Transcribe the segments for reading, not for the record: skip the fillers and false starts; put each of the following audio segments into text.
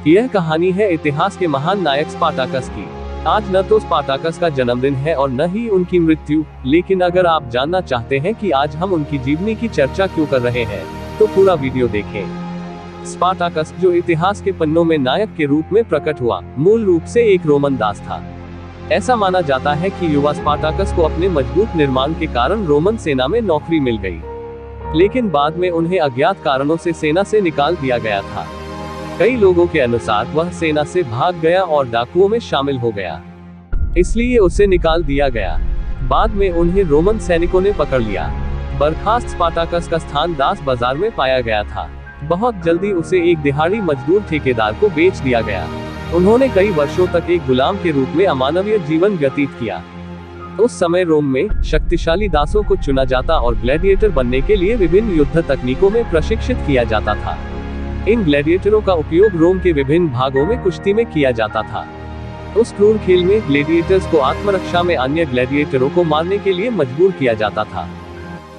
यह कहानी है इतिहास के महान नायक स्पार्टाकस की। आज न तो स्पार्टाकस का जन्मदिन है और न ही उनकी मृत्यु, लेकिन अगर आप जानना चाहते हैं कि आज हम उनकी जीवनी की चर्चा क्यों कर रहे हैं, तो पूरा वीडियो देखें। स्पार्टाकस, जो इतिहास के पन्नों में नायक के रूप में प्रकट हुआ, मूल रूप से एक रोमन दास था। ऐसा माना जाता है कि युवा स्पार्टाकस को अपने मजबूत निर्माण के कारण रोमन सेना में नौकरी मिल गई, लेकिन बाद में उन्हें अज्ञात कारणों से सेना से निकाल दिया गया था। कई लोगों के अनुसार वह सेना से भाग गया और डाकुओं में शामिल हो गया, इसलिए उसे निकाल दिया गया। बाद में उन्हें रोमन सैनिकों ने पकड़ लिया। बर्खास्त स्पार्टाकस का स्थान दास बाजार में पाया गया था। बहुत जल्दी उसे एक दिहाड़ी मजदूर ठेकेदार को बेच दिया गया। उन्होंने कई वर्षों तक एक गुलाम के रूप में अमानवीय जीवन व्यतीत किया। उस समय रोम में शक्तिशाली दासों को चुना जाता और ग्लैडिएटर बनने के लिए विभिन्न युद्ध तकनीकों में प्रशिक्षित किया जाता था। इन ग्लैडिएटरों का उपयोग रोम के विभिन्न भागों में कुश्ती में किया जाता था। उस क्रूर खेल में ग्लैडिएटर्स को आत्मरक्षा में अन्य ग्लैडिएटरों को मारने के लिए मजबूर किया जाता था।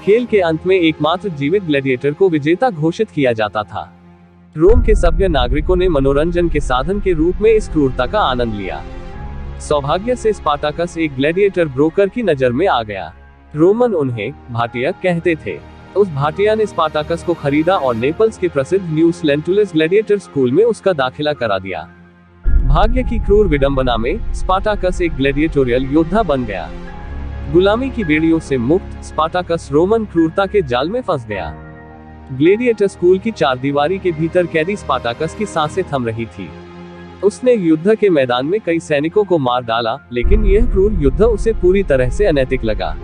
खेल के अंत में एकमात्र जीवित ग्लैडिएटर को विजेता घोषित किया जाता था। रोम के सभ्य नागरिकों ने मनोरंजन के साधन के रूप में इस क्रूरता का आनंद लिया। सौभाग्य से स्पार्टाकस एक ग्लैडिएटर ब्रोकर की नजर में आ गया। रोमन उन्हें भाटिया कहते थे। उस भाटिया ने स्पार्टाकस को खरीदा और नेपल्स के प्रसिद्ध न्यूस लेंटुलस ग्लैडिएटर स्कूल में उसका दाखिला करा दिया। भाग्य की क्रूर विडंबना में स्पार्टाकस एक ग्लैडिएटोरियल योद्धा बन गया। गुलामी की बेड़ियों से मुक्त स्पार्टाकस रोमन क्रूरता के जाल में फंस गया। ग्लैडिएटर स्कूल की चारदीवारी के भीतर कैदी स्पार्टाकस की सांसें थम रही थी। उसने युद्ध के मैदान में कई सैनिकों को मार डाला, लेकिन यह क्रूर युद्ध उसे पूरी तरह से अनैतिक लगा।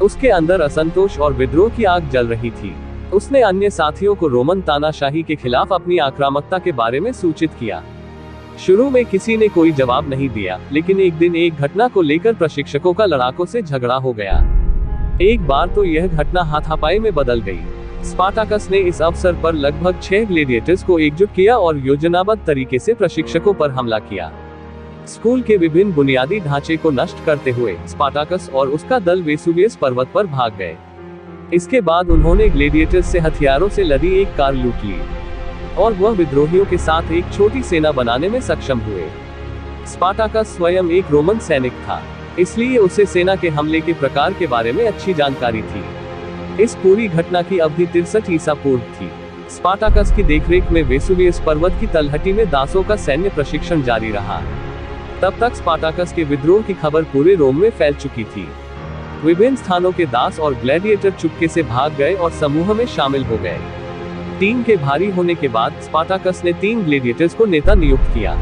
उसके अंदर असंतोष और विद्रोह की आग जल रही थी। उसने अन्य साथियों को रोमन तानाशाही के खिलाफ अपनी आक्रामकता के बारे में सूचित किया। शुरू में किसी ने कोई जवाब नहीं दिया, लेकिन एक दिन एक घटना को लेकर प्रशिक्षकों का लड़ाकों से झगड़ा हो गया। एक बार तो यह घटना हाथापाई में बदल गई। स्पार्टाकस ने इस अवसर पर लगभग 6 ग्लैडिएटर्स को एकजुट किया और योजनाबद्ध तरीके से प्रशिक्षकों पर हमला किया। स्कूल के विभिन्न बुनियादी ढांचे को नष्ट करते हुए स्पार्टाकस और उसका दल वेसुवियस पर्वत पर भाग गए। इसके बाद उन्होंने ग्लैडिएटर्स से हथियारों से लदी एक कार लूट ली और वह विद्रोहियों के साथ एक छोटी सेना बनाने में सक्षम हुए। स्पार्टाकस स्वयं एक रोमन सैनिक था, इसलिए उसे सेना के हमले के प्रकार के बारे में अच्छी जानकारी थी। इस पूरी घटना की अवधि 63 ईसा पूर्व थी। स्पार्टाकस की देखरेख में वेसुवियस पर्वत की तलहटी में दासों का सैन्य प्रशिक्षण जारी रहा। तब तक स्पार्टाकस के विद्रोह की खबर पूरे रोम में फैल चुकी थी। विभिन्न स्थानों के दास और ग्लैडिएटर चुपके से भाग गए और समूह में शामिल हो गए। टीम के भारी होने के बाद स्पार्टाकस ने 3 ग्लैडिएटर्स को नेता नियुक्त किया।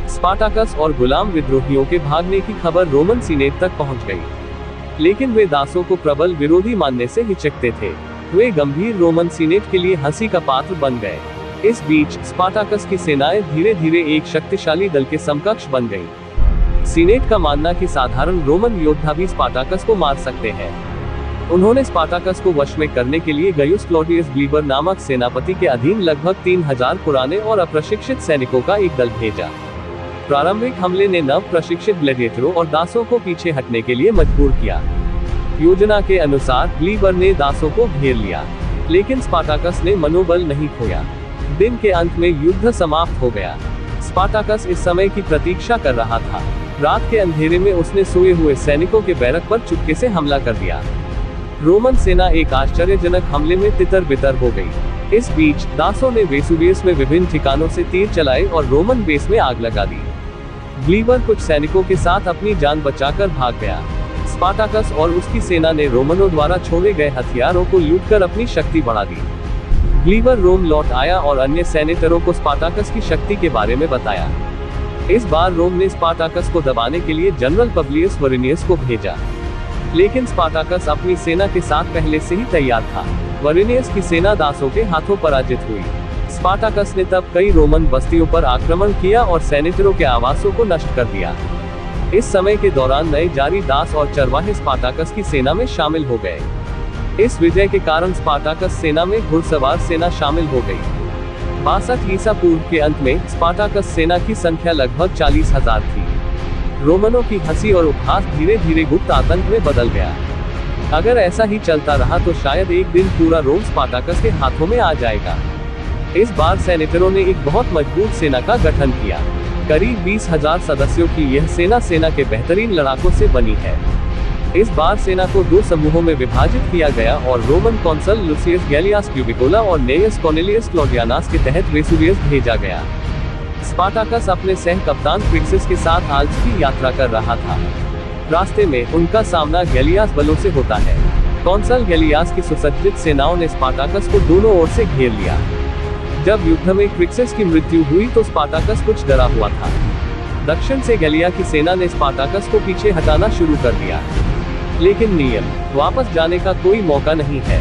स्पार्टाकस और गुलाम विद्रोहियों के भागने की खबर रोमन सीनेट तक पहुंच गई, लेकिन वे दासों को प्रबल विरोधी मानने से हिचकते थे। वे गंभीर रोमन सीनेट के लिए हंसी का पात्र बन गए। इस बीच स्पार्टाकस की सेनाएं धीरे धीरे एक शक्तिशाली दल के समकक्ष बन गईं। सीनेट का मानना कि साधारण रोमन योद्धा भी स्पार्टाकस को मार सकते हैं। उन्होंने स्पार्टाकस को वश में करने के लिए गयुस क्लॉडियस ग्लीबर नामक सेनापति के अधीन लगभग 3000 पुराने और अप्रशिक्षित सैनिकों का एक दल भेजा। प्रारंभिक हमले ने नव प्रशिक्षित ग्लैडिएटरों और दासों को पीछे हटने के लिए मजबूर किया। योजना के अनुसार ग्लीबर ने दासों को घेर लिया, लेकिन स्पार्टाकस ने मनोबल नहीं खोया। दिन के अंत में युद्ध समाप्त हो गया। स्पार्टाकस इस समय की प्रतीक्षा कर रहा था। रात के अंधेरे में उसने सोए हुए सैनिकों के बैरक पर चुपके से हमला कर दिया। रोमन सेना एक आश्चर्यजनक हमले में तितर-बितर हो गई। इस बीच दासों ने वेसुवियस में विभिन्न ठिकानों से तीर चलाए और रोमन बेस में आग लगा दी। ग्लीबर कुछ सैनिकों के साथ अपनी जान बचाकर भाग गया। स्पार्टाकस और उसकी सेना ने रोमनों द्वारा छोड़े गए हथियारों को लूटकर अपनी शक्ति बढ़ा दी। ग्लीबर रोम लौट आया और अन्य सेनेटरों को स्पार्टाकस की शक्ति के बारे में बताया। इस बार रोम ने स्पार्टाकस को दबाने के लिए जनरल पब्लियस वरिनियस को भेजा, लेकिन स्पार्टाकस अपनी सेना के साथ पहले से ही तैयार था। वरिनियस की सेना दासों के हाथों पराजित हुई। स्पार्टाकस ने तब कई रोमन बस्तियों पर आक्रमण किया और सेनेटरों के आवासों को नष्ट कर दिया। इस समय के दौरान नए जारी दास और चरवाहे स्पार्टाकस की सेना में शामिल हो गए। इस विजय के कारण स्पार्टाकस सेना में घुड़सवार सेना शामिल हो गई। 62 ईसा पूर्व के अंत में स्पार्टाकस सेना की संख्या लगभग 40,000 थी। रोमनों की हंसी और उपहास धीरे धीरे गुप्त आतंक में बदल गया। अगर ऐसा ही चलता रहा तो शायद एक दिन पूरा रोम स्पार्टाकस के हाथों में आ जाएगा। इस बार सेनेटरों ने एक बहुत मजबूत सेना का गठन किया। करीब 20,000 सदस्यों की यह सेना के बेहतरीन लड़ाकों से बनी है। इस बार सेना को 2 समूहों में विभाजित किया गया और रोमन कॉन्सल लुसियस गैलियास क्यूबिकोला और नेयस कॉर्नेलियस क्लॉडियानास के तहत वेसुवियस भेजा गया। स्पार्टाकस अपने सह कप्तान क्रिक्सिस के साथ आल्प्स की यात्रा कर रहा था। रास्ते में उनका सामना गैलियास बलों से होता है। कॉन्सल गैलियास की सुसज्जित सेनाओं ने स्पार्टाकस को दोनों ओर से घेर लिया। जब युद्ध में क्रिक्सिस की मृत्यु हुई तो स्पार्टाकस कुछ डरा हुआ था। दक्षिण से गैलिया की सेना ने स्पार्टाकस को पीछे हटाना शुरू कर दिया, लेकिन नियम वापस जाने का कोई मौका नहीं है,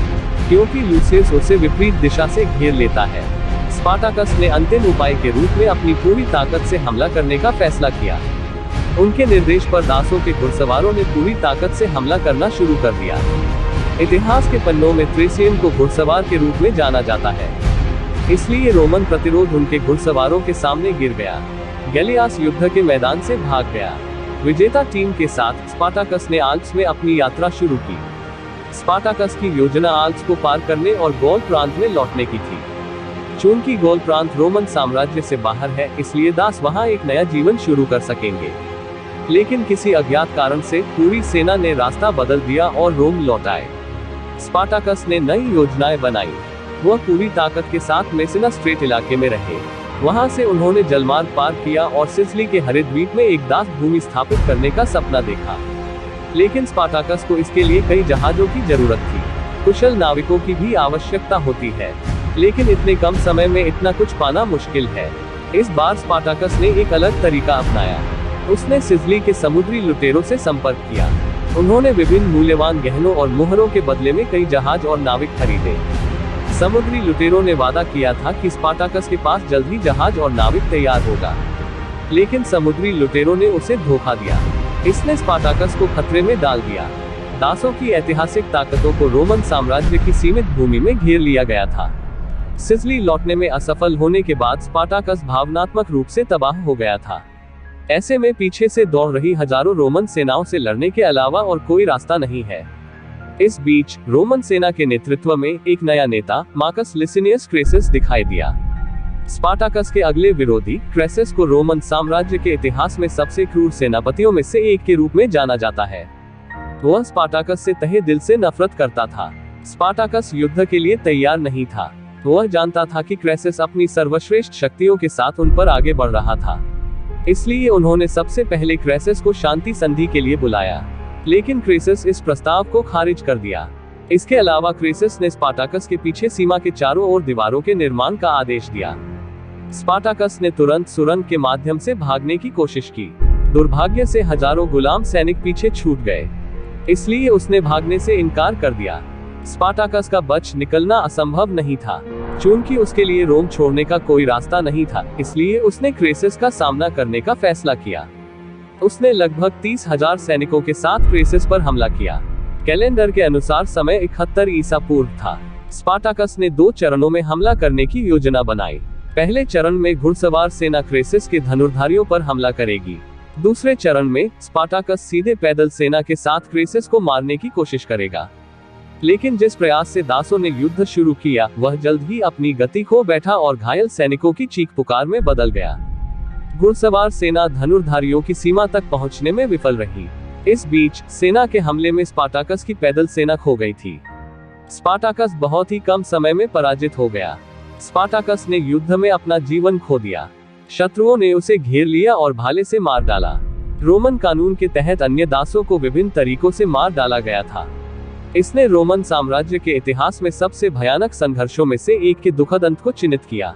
क्योंकि लूसियस उसे विपरीत दिशा से घेर लेता है। स्पार्टाकस ने अंतिम उपाय के रूप में अपनी पूरी ताकत से हमला करने का फैसला किया। उनके निर्देश पर दासों के घुड़सवारों ने पूरी ताकत से हमला करना शुरू कर दिया। इतिहास के पन्नों में थ्रेसियन को घुड़सवार के रूप में जाना जाता है, इसलिए रोमन प्रतिरोध उनके घुड़सवारों के सामने गिर गया। गैलियास युद्ध के मैदान से भाग गया। विजेता टीम के साथ स्पार्टाकस ने आल्प्स में अपनी यात्रा शुरू की। स्पार्टाकस की योजना आल्प्स को पार करने और गौल प्रांत में लौटने की थी। चूंकि गौल प्रांत रोमन साम्राज्य से बाहर है, इसलिए दास वहां एक नया जीवन शुरू कर सकेंगे। लेकिन किसी अज्ञात कारण से पूरी सेना ने रास्ता बदल दिया और रोम लौट आए। स्पार्टाकस ने नई योजनाएं बनाई। वह पूरी ताकत के साथ मेसिना स्ट्रेट इलाके में रहे। वहां से उन्होंने जलमार्ग पार किया और सिसिली के हरे द्वीप में एक दास भूमि स्थापित करने का सपना देखा। लेकिन स्पार्टाकस को इसके लिए कई जहाजों की जरूरत थी। कुशल नाविकों की भी आवश्यकता होती है, लेकिन इतने कम समय में इतना कुछ पाना मुश्किल है। इस बार स्पार्टाकस ने एक अलग तरीका अपनाया। उसने सिसिली के समुद्री लुटेरों से संपर्क किया। उन्होंने विभिन्न मूल्यवान गहनों और मुहरों के बदले में कई जहाज और नाविक खरीदे। समुद्री लुटेरों ने वादा किया था कि स्पार्टाकस के पास जल्द ही जहाज और नाविक तैयार होगा, लेकिन समुद्री लुटेरों ने उसे धोखा दिया। इसने स्पार्टाकस को खतरे में डाल दिया। दासों की ऐतिहासिक ताकतों को रोमन साम्राज्य की सीमित भूमि में घेर लिया गया था। सिसिली लौटने में असफल होने के बाद स्पार्टाकस भावनात्मक रूप से तबाह हो गया था। ऐसे में पीछे से दौड़ रही हजारों रोमन सेनाओं से लड़ने के अलावा और कोई रास्ता नहीं है। इस बीच रोमन सेना के नेतृत्व में एक नया नेता मार्कस लिसिनियस क्रेसस दिखाई दिया। स्पार्टाकस के अगले विरोधी क्रेसस को रोमन साम्राज्य के इतिहास में सबसे क्रूर सेनापतियों में से एक के रूप में जाना जाता है। वह स्पार्टाकस से तहे दिल से नफरत करता था। स्पार्टाकस युद्ध के लिए तैयार नहीं था। वह जानता था कि क्रेसस अपनी सर्वश्रेष्ठ शक्तियों के साथ उन पर आगे बढ़ रहा था। इसलिए उन्होंने सबसे पहले क्रेसस को शांति संधि के लिए बुलाया, लेकिन क्रेसस इस प्रस्ताव को खारिज कर दिया। इसके अलावा क्रेसस ने स्पार्टाकस के पीछे सीमा के चारों ओर दीवारों के निर्माण का आदेश दिया। स्पार्टाकस ने तुरंत सुरंग के माध्यम से भागने की कोशिश की। दुर्भाग्य से हजारों गुलाम सैनिक पीछे छूट गए, इसलिए उसने भागने से इनकार कर दिया। स्पार्टाकस का बच निकलना असंभव नहीं था। चूंकि उसके लिए रोम छोड़ने का कोई रास्ता नहीं था, इसलिए उसने क्रेसस का सामना करने का फैसला किया। उसने लगभग 30,000 सैनिकों के साथ क्रेसस पर हमला किया। कैलेंडर के अनुसार समय 71 ईसा पूर्व था। स्पार्टाकस ने 2 चरणों में हमला करने की योजना बनाई। पहले चरण में घुड़सवार सेना क्रेसस के धनुर्धारियों पर हमला करेगी। दूसरे चरण में स्पार्टाकस सीधे पैदल सेना के साथ क्रेसस को मारने की कोशिश करेगा। लेकिन जिस प्रयास से दासों ने युद्ध शुरू किया, वह जल्द ही अपनी गति खो बैठा और घायल सैनिकों की चीख पुकार में बदल गया। घुड़सवार सेना धनुर्धारियों की सीमा तक पहुंचने में विफल रही। इस बीच सेना के हमले में स्पार्टाकस की पैदल सेना खो गई थी। स्पार्टाकस बहुत ही कम समय में पराजित हो गया। स्पार्टाकस ने युद्ध में अपना जीवन खो दिया। शत्रुओं ने उसे घेर लिया और भाले से मार डाला। रोमन कानून के तहत अन्य दासों को विभिन्न तरीकों से मार डाला गया था। इसने रोमन साम्राज्य के इतिहास में सबसे भयानक संघर्षों में से एक के दुखद अंत को चिन्हित किया।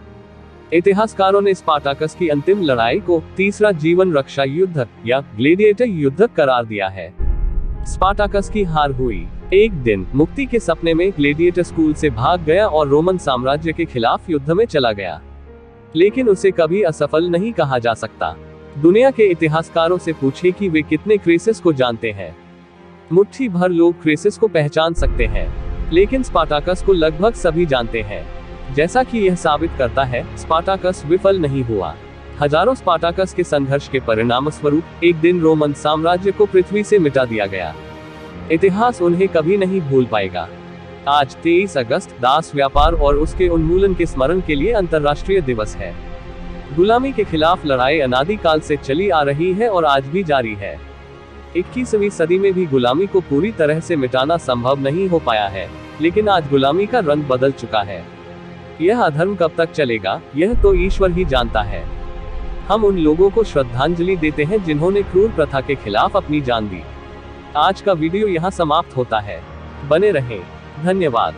इतिहासकारों ने स्पार्टाकस की अंतिम लड़ाई को तीसरा जीवन रक्षा युद्ध या ग्लेडिएटर युद्ध करार दिया है। स्पार्टाकस की हार हुई। एक दिन मुक्ति के सपने में ग्लेडिएटर स्कूल से भाग गया और रोमन साम्राज्य के खिलाफ युद्ध में चला गया, लेकिन उसे कभी असफल नहीं कहा जा सकता। दुनिया के इतिहासकारों से पूछे कि वे कितने क्रेसस को जानते हैं। मुट्ठी भर लोग क्रेसस को पहचान सकते हैं, लेकिन स्पार्टाकस को लगभग सभी जानते हैं। जैसा कि यह साबित करता है, स्पार्टाकस विफल नहीं हुआ। हजारों स्पार्टाकस के संघर्ष के परिणाम स्वरूप एक दिन रोमन साम्राज्य को पृथ्वी से मिटा दिया गया। इतिहास उन्हें कभी नहीं भूल पाएगा। आज 23 अगस्त दास व्यापार और उसके उन्मूलन के स्मरण के लिए अंतर्राष्ट्रीय दिवस है। गुलामी के खिलाफ लड़ाई अनादिकाल से चली आ रही है और आज भी जारी है। 21वीं सदी में भी गुलामी को पूरी तरह से मिटाना संभव नहीं हो पाया है, लेकिन आज गुलामी का रंग बदल चुका है। यह अधर्म कब तक चलेगा, यह तो ईश्वर ही जानता है। हम उन लोगों को श्रद्धांजलि देते हैं जिन्होंने क्रूर प्रथा के खिलाफ अपनी जान दी। आज का वीडियो यहाँ समाप्त होता है। बने रहें। धन्यवाद।